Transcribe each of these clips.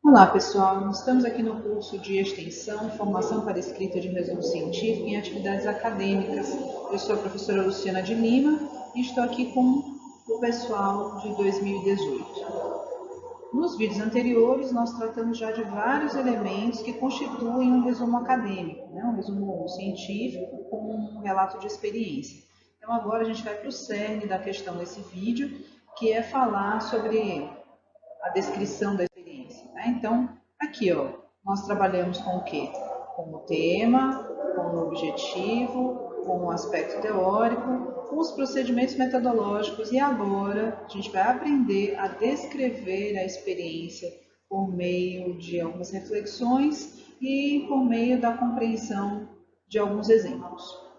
Olá, pessoal. Estamos aqui no curso de Extensão, Formação para Escrita de Resumo Científico em Atividades Acadêmicas. Eu sou a professora Luciana de Lima e estou aqui com o pessoal de 2018. Nos vídeos anteriores, nós tratamos já de vários elementos que constituem um resumo acadêmico, um resumo científico com um relato de experiência. Então, agora a gente vai para o cerne da questão desse vídeo, que é falar sobre a descrição da experiência. Então, aqui, nós trabalhamos com o quê? Com o tema, com o objetivo, com o aspecto teórico, com os procedimentos metodológicos e agora a gente vai aprender a descrever a experiência por meio de algumas reflexões e por meio da compreensão de alguns exemplos.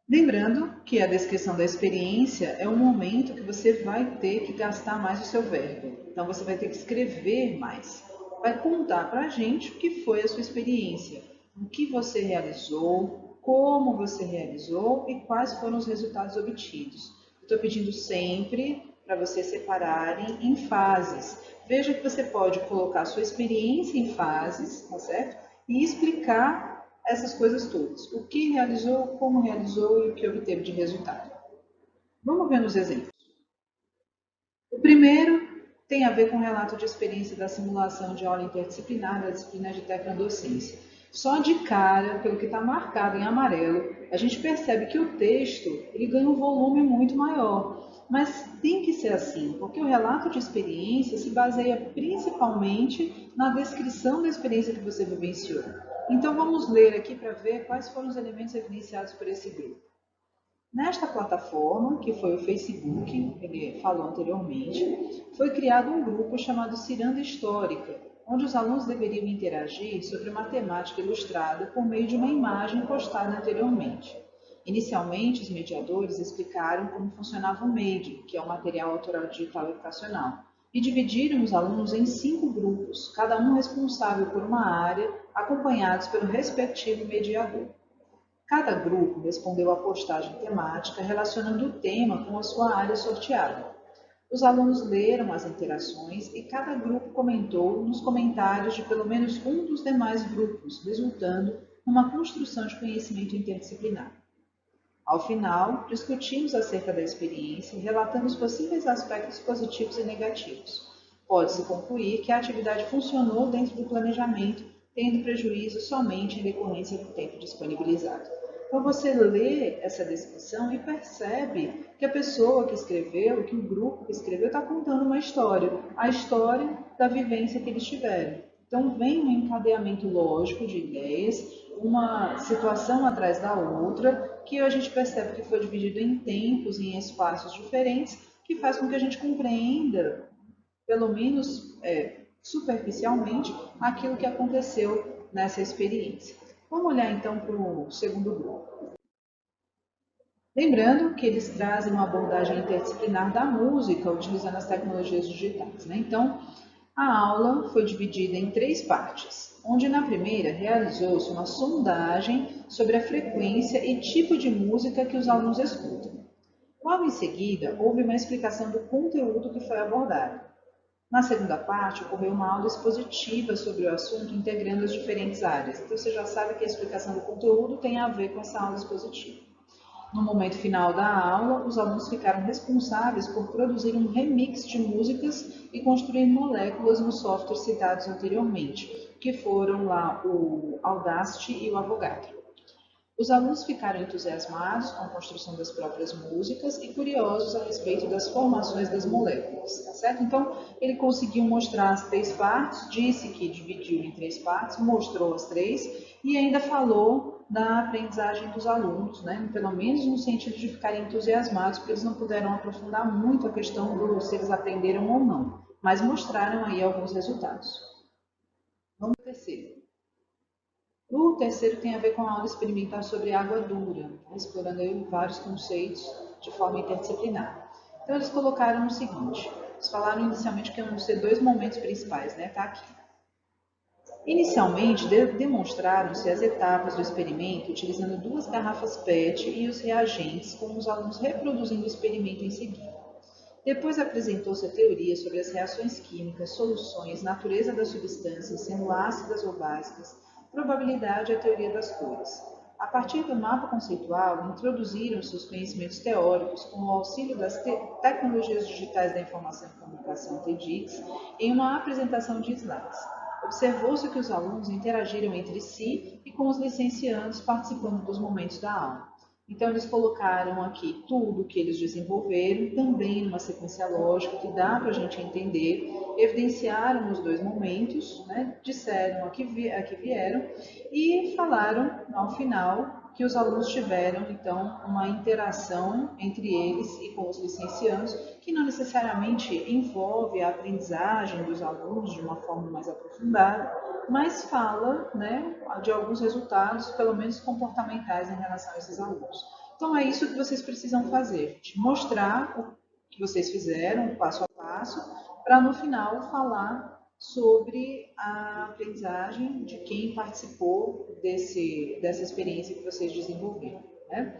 Lembrando que a descrição da experiência é um momento que você vai ter que gastar mais o seu verbo. Então, você vai ter que escrever mais. Vai contar para a gente o que foi a sua experiência, o que você realizou, como você realizou e quais foram os resultados obtidos. Estou pedindo sempre para vocês separarem em fases. Veja que você pode colocar a sua experiência em fases, tá certo? E explicar essas coisas todas. O que realizou, como realizou e o que obteve de resultado. Vamos ver nos exemplos. O primeiro tem a ver com o relato de experiência da simulação de aula interdisciplinar da disciplina de tecnodocência. Só de cara, pelo que está marcado em amarelo, a gente percebe que o texto ele ganha um volume muito maior. Mas tem que ser assim, porque o relato de experiência se baseia principalmente na descrição da experiência que você vivenciou. Então vamos ler aqui para ver quais foram os elementos evidenciados por esse grupo. Nesta plataforma, que foi o Facebook, ele falou anteriormente, foi criado um grupo chamado Ciranda Histórica, onde os alunos deveriam interagir sobre uma temática ilustrada por meio de uma imagem postada anteriormente. Inicialmente, os mediadores explicaram como funcionava o MADE, que é o Material Autoral Digital Educacional, e dividiram os alunos em 5 grupos, cada um responsável por uma área, acompanhados pelo respectivo mediador. Cada grupo respondeu à postagem temática relacionando o tema com a sua área sorteada. Os alunos leram as interações e cada grupo comentou nos comentários de pelo menos um dos demais grupos, resultando numa construção de conhecimento interdisciplinar. Ao final, discutimos acerca da experiência, relatando os possíveis aspectos positivos e negativos. Pode-se concluir que a atividade funcionou dentro do planejamento, tendo prejuízo somente em decorrência do tempo disponibilizado. Então você lê essa descrição e percebe que a pessoa que escreveu, que o grupo que escreveu está contando uma história, a história da vivência que eles tiveram. Então vem um encadeamento lógico de ideias, uma situação atrás da outra, que a gente percebe que foi dividido em tempos, em espaços diferentes, que faz com que a gente compreenda, pelo menos superficialmente, aquilo que aconteceu nessa experiência. Vamos olhar então para o segundo grupo. Lembrando que eles trazem uma abordagem interdisciplinar da música, utilizando as tecnologias digitais. Então, a aula foi dividida em 3 partes, onde na primeira realizou-se uma sondagem sobre a frequência e tipo de música que os alunos escutam. Logo em seguida, houve uma explicação do conteúdo que foi abordado. Na segunda parte, ocorreu uma aula expositiva sobre o assunto, integrando as diferentes áreas. Então, você já sabe que a explicação do conteúdo tem a ver com essa aula expositiva. No momento final da aula, os alunos ficaram responsáveis por produzir um remix de músicas e construir moléculas nos softwares citados anteriormente, que foram lá o Audacity e o Avogadro. Os alunos ficaram entusiasmados com a construção das próprias músicas e curiosos a respeito das formações das moléculas, tá certo? Então, ele conseguiu mostrar as 3 partes, disse que dividiu em 3 partes, mostrou as 3 e ainda falou da aprendizagem dos alunos, pelo menos no sentido de ficarem entusiasmados, porque eles não puderam aprofundar muito a questão do se eles aprenderam ou não, mas mostraram aí alguns resultados. Vamos ao terceiro. O terceiro tem a ver com a aula experimental sobre água dura, explorando aí vários conceitos de forma interdisciplinar. Então, eles colocaram o seguinte, eles falaram inicialmente que iam ser 2 momentos principais, tá aqui. Inicialmente, demonstraram-se as etapas do experimento utilizando 2 garrafas PET e os reagentes, com os alunos reproduzindo o experimento em seguida. Depois apresentou-se a teoria sobre as reações químicas, soluções, natureza das substâncias, sendo ácidas ou básicas, probabilidade e a teoria das cores. A partir do mapa conceitual, introduziram-se os conhecimentos teóricos com o auxílio das tecnologias digitais da informação e comunicação, TEDx, em uma apresentação de slides. Observou-se que os alunos interagiram entre si e com os licenciandos participando dos momentos da aula. Então, eles colocaram aqui tudo que eles desenvolveram, também numa sequência lógica que dá para a gente entender, evidenciaram os dois momentos, né? Disseram a que vieram e falaram, ao final, que os alunos tiveram, então, uma interação entre eles e com os licenciados, que não necessariamente envolve a aprendizagem dos alunos de uma forma mais aprofundada, mas fala, né, de alguns resultados, pelo menos comportamentais, em relação a esses alunos. Então, é isso que vocês precisam fazer, gente. Mostrar o que vocês fizeram, o passo a passo, para no final falar sobre a aprendizagem de quem participou dessa experiência que vocês desenvolveram, né?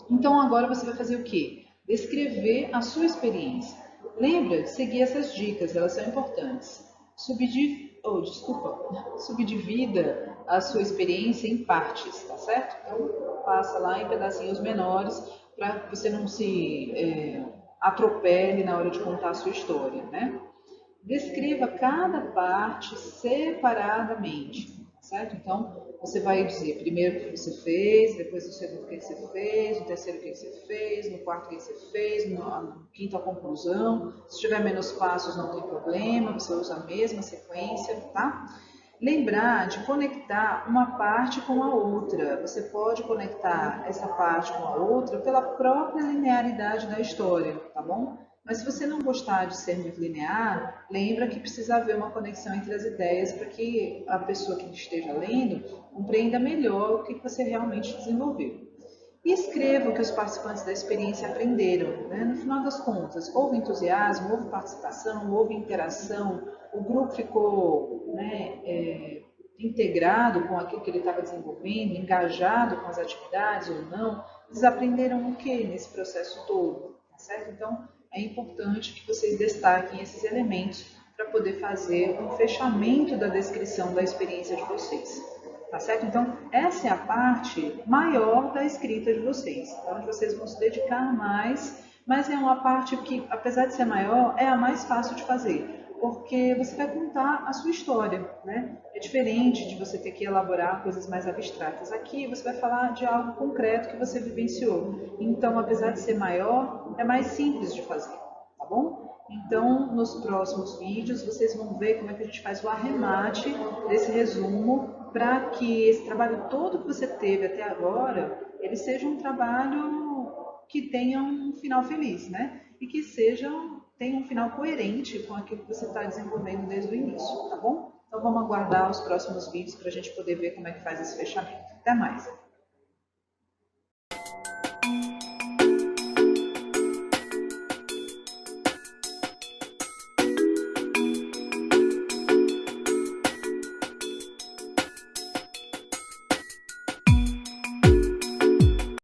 Então, agora você vai fazer o quê? Descrever a sua experiência. Lembra de seguir essas dicas, elas são importantes. Subdivida a sua experiência em partes, tá certo? Então, passa lá em pedacinhos menores para que você não se atropele na hora de contar a sua história, né? Descreva cada parte separadamente, certo? Então, você vai dizer primeiro o que você fez, depois o segundo o que você fez, o terceiro o que você fez, no quarto o que você fez, no quinto a conclusão. Se tiver menos passos, não tem problema, você usa a mesma sequência, tá? Lembrar de conectar uma parte com a outra. Você pode conectar essa parte com a outra pela própria linearidade da história, tá bom? Mas se você não gostar de ser muito linear, lembra que precisa haver uma conexão entre as ideias para que a pessoa que esteja lendo compreenda melhor o que você realmente desenvolveu. E escreva o que os participantes da experiência aprenderam, né? No final das contas, houve entusiasmo, houve participação, houve interação, o grupo ficou, né, integrado com aquilo que ele estava desenvolvendo, engajado com as atividades ou não. Eles aprenderam o que nesse processo todo, tá certo? Então, é importante que vocês destaquem esses elementos para poder fazer um fechamento da descrição da experiência de vocês. Tá certo? Então, essa é a parte maior da escrita de vocês, onde vocês vão se dedicar mais, mas é uma parte que, apesar de ser maior, é a mais fácil de fazer, porque você vai contar a sua história, né? É diferente de você ter que elaborar coisas mais abstratas. Aqui você vai falar de algo concreto que você vivenciou. Então, apesar de ser maior, é mais simples de fazer, tá bom? Então, nos próximos vídeos, vocês vão ver como é que a gente faz o arremate desse resumo para que esse trabalho todo que você teve até agora, ele seja um trabalho que tenha um final feliz, né? E que tenha um final coerente com aquilo que você está desenvolvendo desde o início, tá bom? Então vamos aguardar os próximos vídeos para a gente poder ver como é que faz esse fechamento. Até mais!